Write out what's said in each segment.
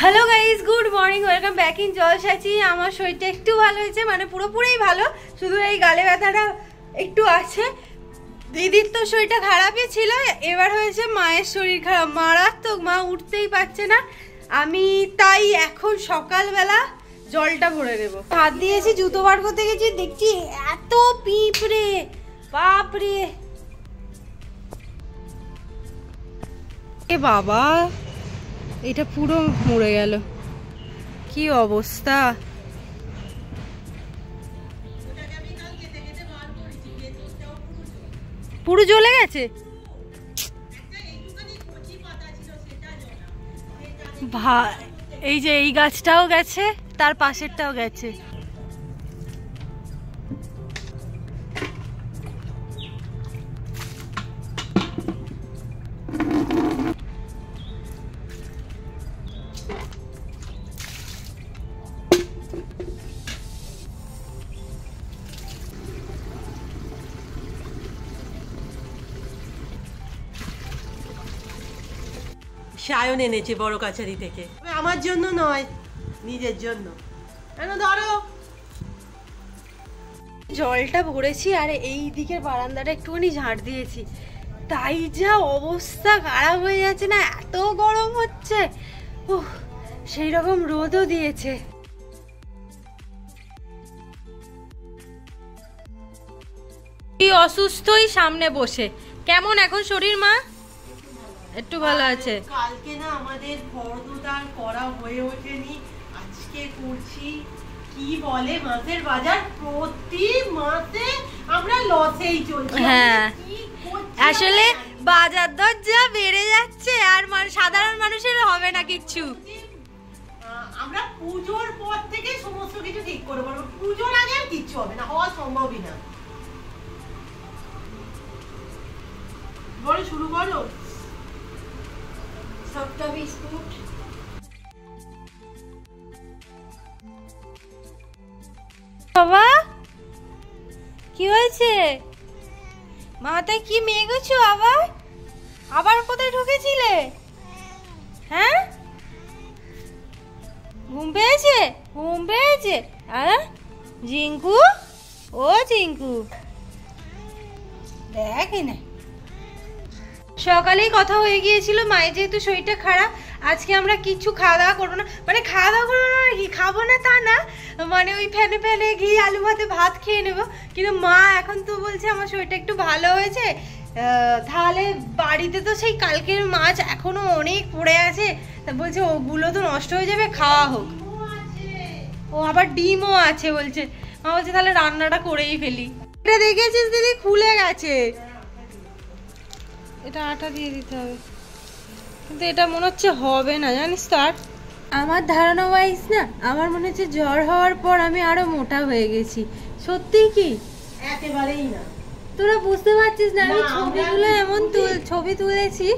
Hello guys, good morning, welcome back in জলসাচি। আমার শরীরটা একটু ভালো হয়েছে, মানে পুরোপুরি ভালো, শুধু এই গালে ব্যথাটা একটু আছে। দিদির তো শরীরটা খারাপই ছিল, এবার হয়েছে মায়ের শরীর খারাপ, মারাত্মক। মা উঠতেই পারছে না। আমি তাই এখন সকালবেলা জলটা ভরে দেবো। হাত দিয়েছি, জুতো বার করতে গেছি, দেখছি এত পিঁপড়ে, বাপরে এ বাবা, এটা পুরো মরে গেল, কি অবস্থা। পুরো জ্বলে গেছে। এই যে এই গাছটাও গেছে, তার পাশেরটাও গেছে। সায়ন এনেছে বড় কাছারি থেকে, আমার জন্য নয়, নিজের জন্য। ধরো, জলটা ভরেছি আর এই দিকের বারান্দাটা একটুখানি ঝাড় দিয়েছি, তাই যা অবস্থা খারাপ হয়ে যাচ্ছে না, এত গরম হচ্ছে। সেই রকম রোদও দিয়েছে। কি অসুস্থই সামনে বসে। কেমন এখন শরীর মা? একটু ভালো আছে। কালকে না আমাদের ফর্দদার করা হয়ে ওঠেনি, আজকে করছি। কি বলে মাছের বাজার, প্রতি মাসে আমরা লসেই চলছি। হ্যাঁ, আসলে বাজার দর যা বেড়ে যাচ্ছে, আর সাধারণ মানুষের হবে না কিচ্ছু। আমরা পুজোর পর থেকে সমস্ত কিছু ঠিক করে বলবো, পুজোর আগে আর কিচ্ছু হবে না, হওয়া সম্ভবই না। বলো, শুরু করো। সবটা বিস্কুট, বাবা কি হয়েছে? মাথায় কি মেঘেছো? আবার আবার কোথায় ঢুকেছিলে? হ্যাঁ, ঘুম পেয়েছে? ঘুম পেয়েছে? হ্যাঁ জিঙ্কু, ও জিঙ্কু দেখ না, সকালেই কথা হয়ে গিয়েছিল মায়ের যেহেতু শরীরটা খারাপ, আজকে আমরা কিছু খাওয়া দাওয়া করবো না। মানে খাওয়া দাওয়া করবো না, কি খাবো না তা না, মানে ওই ফ্যানে ফ্যানে ঘি আলু ভাতে ভাত খেয়ে নেবো। কিন্তু মা এখন তো বলছে আমার শরীরটা একটু ভালো হয়েছে, তাহলে বাড়িতে তো সেই কালকের মাছ এখনো অনেক পড়ে আছে, তা বলছে ওগুলো তো নষ্ট হয়ে যাবে, খাওয়া হোক। ও আবার ডিমও আছে বলছে। মা বলছে তাহলে রান্নাটা করেই ফেলি। এটা দেখেছিস দিদি, খুলে গেছে। এটা আটা দিয়ে দিতে হবে, কিন্তু এটা মনে হচ্ছে হবে না, জানিস তো। আর আমার ধারণা ওয়াইজ না, আমার মনে হচ্ছে জ্বর হওয়ার পর আমি আরো মোটা হয়ে গেছি। সত্যি কি? একেবারেই না। তোরা বুঝতে পারছিস না, আমি ছবিগুলো এমন ছবি তুলেছি,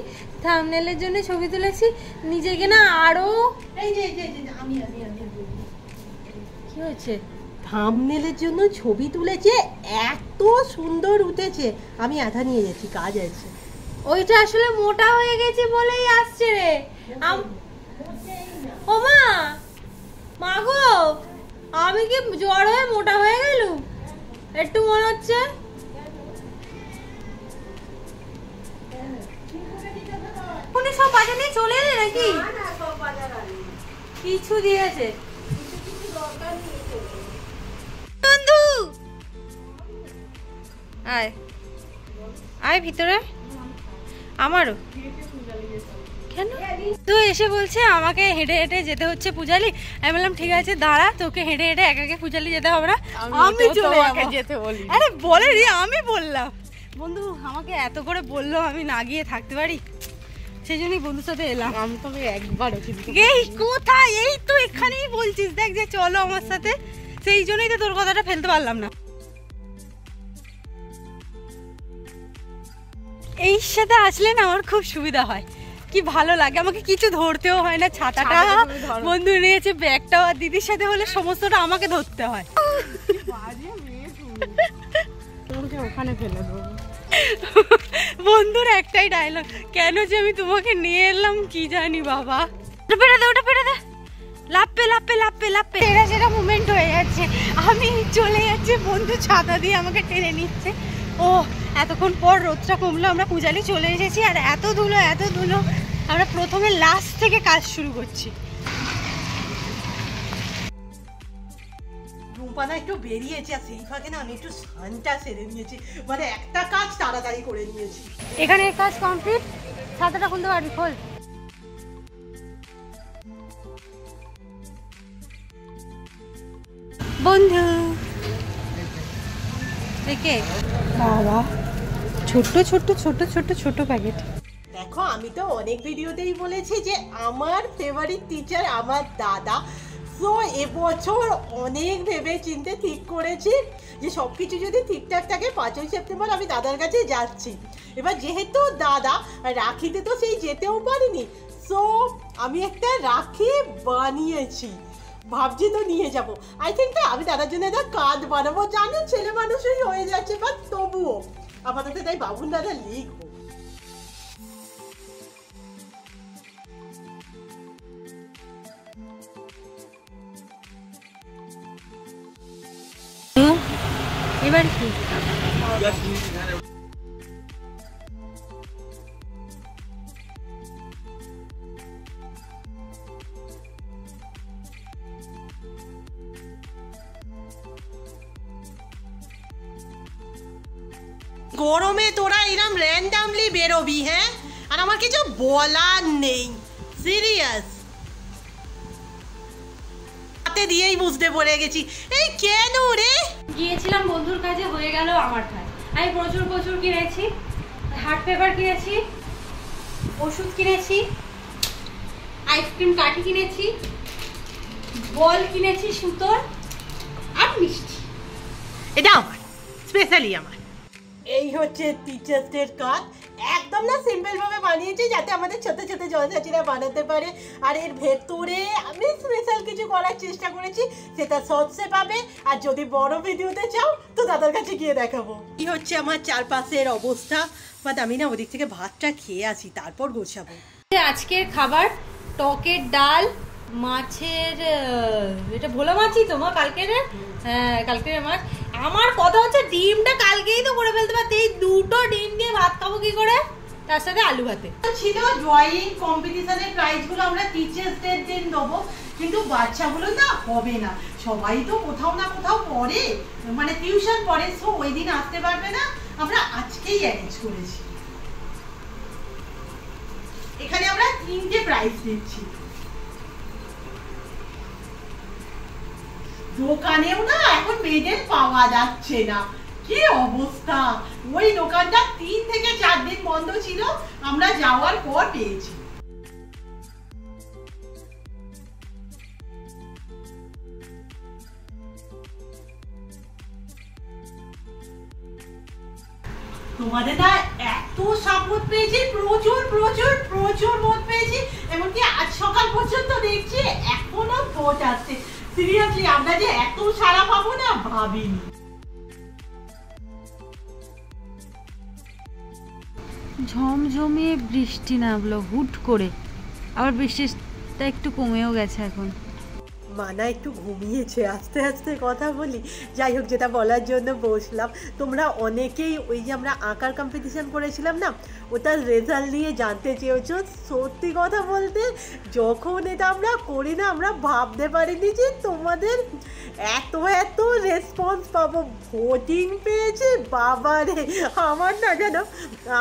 থাম্বনেলের জন্য ছবি তুলেছি, নিজেকে না আরো। এই যে আমি কি হয়েছে? থাম্বনেলের জন্য ছবি তুলেছে, এত সুন্দর উঠেছে। আমি আধা নিয়ে যাচ্ছি, কাজ আছে। ওইটা আসলে মোটা হয়ে গেছে বলেই আসছে রে। ও মা, মা গো, আমি কি জ্বর হয়ে মোটা হয়ে গেল? একটু মনে হচ্ছে। উনি সব বাজার নিয়ে চলে এলে নাকি? কিছু দিয়েছে বন্ধু, আয় আয় ভিতরে। আমারও কেন তো এসে বলছে আমাকে হেঁটে হেঁটে যেতে হচ্ছে পূজালি। আমি বললাম ঠিক আছে দাঁড়া, তোকে হেঁটে হেঁটে একা একা পূজালি যেতে হবে না, আমি চলে যেতে বলি। আরে বলে রে, আমি বললাম বন্ধু আমাকে এত করে বললো, আমি না গিয়ে থাকতে পারি, সেই জন্যই বন্ধুর সাথে এলাম। আমি তো একবার এই কোথায়, এই তো এখানেই বলছিস, দেখ যে চলো আমার সাথে, সেই জন্যই তো তোর কথাটা ফেলতে পারলাম না। এই সাথে আসলে না আমার খুব সুবিধা হয়, কি ভালো লাগে, আমাকে কিছু ধরতেও হয় না। ছাতাটা বন্ধু নিয়েছে, ব্যাগটাও, আর দিদির সাথে হলে সমস্তটা আমাকে ধরতে হয়। ওখানে ফেলে দেবো। বন্ধুর একটাই ডায়লগ, কেন যে আমি তোমাকে নিয়ে এলাম কি জানি বাবা। ওটা পেরে দে, ওটা পেরে দে। লাপ্পে লাপ্পে লাপ্পে লাপ্পে এরা সেটা মুভমেন্ট হয়ে যাচ্ছে। আমি চলে যাচ্ছি, বন্ধু ছাতা দিয়ে আমাকে টেনে নিচ্ছে। ও এতক্ষণ পর রোদটা কমলো, আমরা পূজালি চলে এসেছি। আর এত ধুলো, আমরা প্রথমে লাস্ট থেকে কাজ শুরু করছি। রুম্পানা একটু বেরিয়েছে, আর সেই ফাঁকে না আমি একটু স্নানটা সেরে নিয়েছি, মানে একটা কাজ তাড়াতাড়ি করে নিয়েছি। এখানে কাজ কমপ্লিট। ছাতাটা খুলতে পারবি? খোল। বন্ধু দেখে বাবা, ছোট্ট ছোট্ট ছোট্ট ছোট্ট ছোট্ট প্যাকেট। দেখো আমি তো অনেক ভিডিওতেই বলেছি যে আমার ফেভারিট টিচার আমার দাদা। তো এবছর অনেক ভেবে চিন্তে ঠিক করেছি যে সব কিছু যদি ঠিকঠাক থাকে 5ই সেপ্টেম্বর আমি দাদার কাছে যাচ্ছি। এবার যেহেতু দাদা রাখিতে তো সেই যেতেও পারিনি, সো আমি একটা রাখি বানিয়েছি, ভাবছি তো নিয়ে যাব। আই থিঙ্ক তো আমি দাদার জন্য একটা কার্ড বানাবো, জানি ছেলে মানুষই হয়ে যাচ্ছে, বাট তবুও আপাতত তাই বাবুন দাদা লিখবো। এবার কি গরমে তোরা এরম র্যান্ডামলি বেরোবি? হ্যাঁ, আর আমার কিছু বলার নেই, সিরিয়াস। হাতে দিয়েই বুঝতে পড়ে গেছি। এই কেন রে? গিয়েছিলাম বন্ধুর কাছে, হয়ে গেল আমার কাজ। আমি প্রচুর কিনেছি, হার্ট পেপার কিনেছি, ওষুধ কিনেছি, আইসক্রিম কাঠি কিনেছি, বল কিনেছি সুতোর, আর মিষ্টি। এটা আমার স্পেশালি আমার। এই হচ্ছে টিচার্স ডের কার্ড। একদম না সিম্পল ভাবে বানিয়েছি যাতে আমাদের ছোট ছোট জলসাচিরা বানাতে পারে। আর এর ভেতরে আমি স্পেশাল কিছু করার চেষ্টা করেছি, সেটা শর্টসে পাবে। আর যদি বড় ভিডিওতে চাও তো দাদার কাছে গিয়ে দেখাবো। কি হচ্ছে আমার চারপাশের অবস্থা, বাট আমি না ওদিক থেকে ভাতটা খেয়ে আসি, তারপর গোছাবো। আজকের খাবার টকের ডাল, মাছের, এটা ভোলা মাছই তো মা কালকের? হ্যাঁ কালকের মাছ। আমার কথা হচ্ছে ডিমটা কালকেই তো করে ফেলতে পারতে, এই দুটো ডিম দিয়ে ভাত খাবো কি করে, তার সাথে আলু ভাতে। ছিল ড্রয়িং কম্পিটিশনের প্রাইজগুলো আমরা টিচার্স ডে দিন দেবো, কিন্তু বাচ্চাগুলো না হবে না, সবাই তো কোথাও না কোথাও পড়ে, মানে টিউশন পড়ে, সো ওই দিন আসতে পারবে না, আমরা আজকেই অ্যারেঞ্জ করেছি। এখানে আমরা 3টে প্রাইজ দিচ্ছি। দোকানেও না এখন মেডেল পাওয়া যাচ্ছে না, কি অবস্থা। ওই দোকানটা 3 থেকে 4 দিন বন্ধ ছিল, আমরা যাওয়ার পর পেয়েছি। তোমাদের না এত সাপোর্ট পেয়েছি, প্রচুর ভোট পেয়েছি, এমনকি আজ সকাল পর্যন্ত দেখছি এখনো ভোট আসছে। সিরিয়াসলি আমরা যে এত সারা পাবো না ভাবিনি। ঝমঝমে বৃষ্টি নামলো হুট করে, আবার বৃষ্টিটা একটু কমেও গেছে এখন। মানা একটু ঘুমিয়েছে, আস্তে আস্তে কথা বলি। যাই হোক, যেটা বলার জন্য বসলাম, তোমরা অনেকেই ওই যে আমরা আঁকার কম্পিটিশন করেছিলাম না, ওটার রেজাল্ট নিয়ে জানতে চেয়েছো। সত্যি কথা বলতে যখন এটা আমরা করি না, আমরা ভাবতে পারিনি যে তোমাদের এত রেসপন্স পাবো। ভোটিং পেয়েছে বাবা রে। আমার না যেন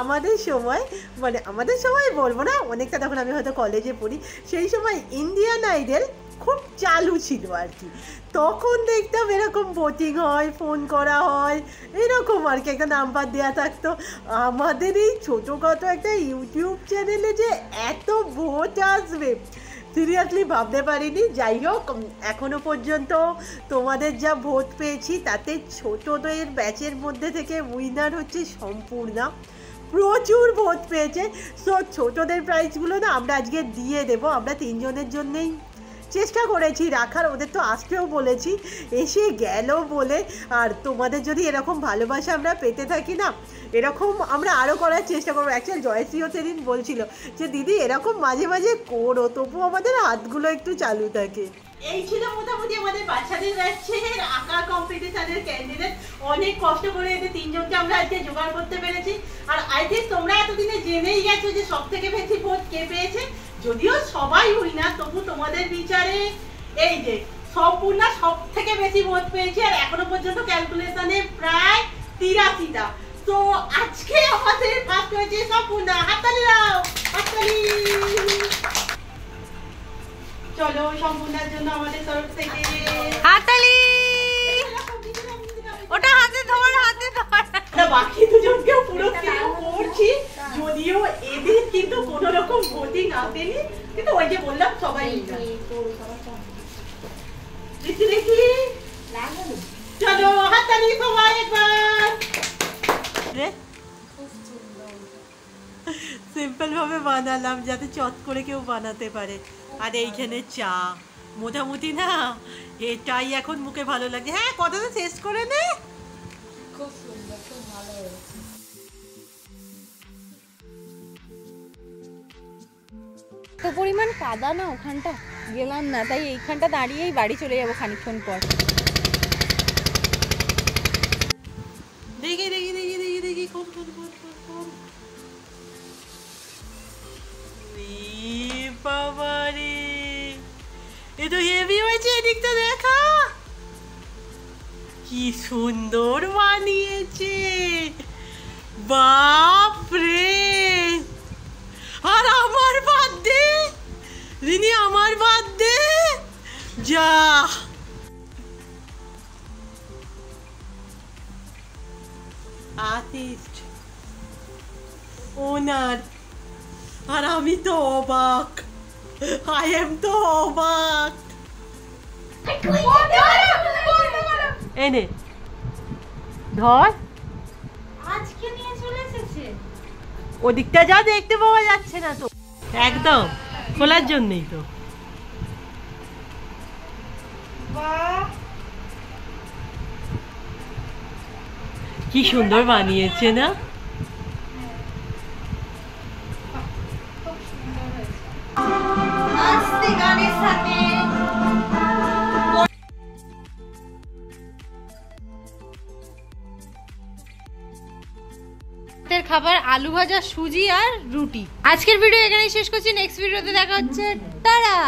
আমাদের সময় বলবো না, অনেকটা তখন আমি হয়তো কলেজে পড়ি, সেই সময় ইন্ডিয়ান আইডল খুব চালু ছিল আর কি। তখন দেখতাম এরকম ভোটিং হয়, ফোন করা হয়, এরকম আর কি, একটা নাম্বার দেওয়া থাকতো। আমাদের এই ছোটোখাটো একটা ইউটিউব চ্যানেলে যে এত ভোট আসবে সিরিয়াসলি ভাবতে পারিনি। যাই হোক, এখনো পর্যন্ত তোমাদের যা ভোট পেয়েছি তাতে ছোটদের ব্যাচের মধ্যে থেকে উইনার হচ্ছে সম্পূর্ণা, প্রচুর ভোট পেয়েছে। সো ছোটদের প্রাইজগুলো না আমরা আজকে দিয়ে দেবো। আমরা 3 জনের জন্যেই চেষ্টা করেছি রাখার, ওদের তো আসতেও বলেছি, এসে গেল বলে। আর তোমাদের যদি এরকম ভালোবাসা আমরা পেতে থাকি না, এরকম আমরা আরও করার চেষ্টা করবো। অ্যাকচুয়ালি জয়শ্রীও সেদিন বলছিল যে দিদি এরকম মাঝে মাঝে করো, তবু আমাদের হাতগুলো একটু চালু থাকে। এই ছিল মোটামুটি আমাদের বাচ্চাদের ব্যাচের আঁকা কম্পিটিশনের ক্যান্ডিডেট। অনেক কষ্ট করে এদের তিনজনকে আমরা আজকে জোগাড় করতে পেরেছি। আর আই থিঙ্ক তোমরা এতদিনে জেনেই গেছো যে সব থেকে বেশি ভোট কে পেয়েছে। যদিও সবাই উইনার, তবু তোমাদের বিচারে এই যে সম্পূর্ণ সব থেকে বেশি ভোট পেয়েছে। আর এখনো পর্যন্ত ক্যালকুলেশনে প্রায় 83টা। তো আজকে আমাদের ফার্স্ট হয়েছে সম্পূর্ণ। হাততালি দাও, হাততালি। চলো সম্পূর্ণের জন্য আমাদের তরফ থেকে হাততালি। ওটা হাতে ধর, হাতে ধর। বাকি দুজনকেও পুরস্কৃত করছি, যদিও এদের কিন্তু কোন রকম ভোটিং আসেনি, কিন্তু ওই যে বললাম সবাই দেখি। চলো হাততালি সবাই একবার। সিম্পল ভাবে বানালাম যাতে চট করে কেউ বানাতে পারে। আর এইখানে চা, মোটামুটি না এটাই এখন মুখে ভালো লাগে। হ্যাঁ, কথাটা শেষ করে নে। খুব সুন্দর, খুব ভালো হয়েছে। তো পরিমাণ কাদা না ওখানটা, গেলাম না, তাই এইখানটা দাঁড়িয়েই বাড়ি চলে যাবো খানিকক্ষণ পর। দেখি দেখি দেখি দেখি দেখি কোন কোন কোন কোন কোন বাবারে, এ তো হেভি হয়েছে। এদিকটা দেখা, কি সুন্দর বানিয়েছে, বাপরে। আর আমার বার্থডে, রিনি আমার বার্থডে, যা। আর্টিস্ট, ওনার, আর আমি তো অবাক। আই এম তো অবাক। এনে ধর, আজকে নিয়ে চলে এসেছে। ওদিকটা যা, দেখতে পাওয়া যাচ্ছে না তো একদম, খোলার জন্যই তো। কি সুন্দর বানিয়েছে না? খাবার আলু ভাজা, সুজি আর রুটি। আজকের ভিডিও এখানেই শেষ করছি। নেক্সট ভিডিওতে দেখা হচ্ছে। টাটা।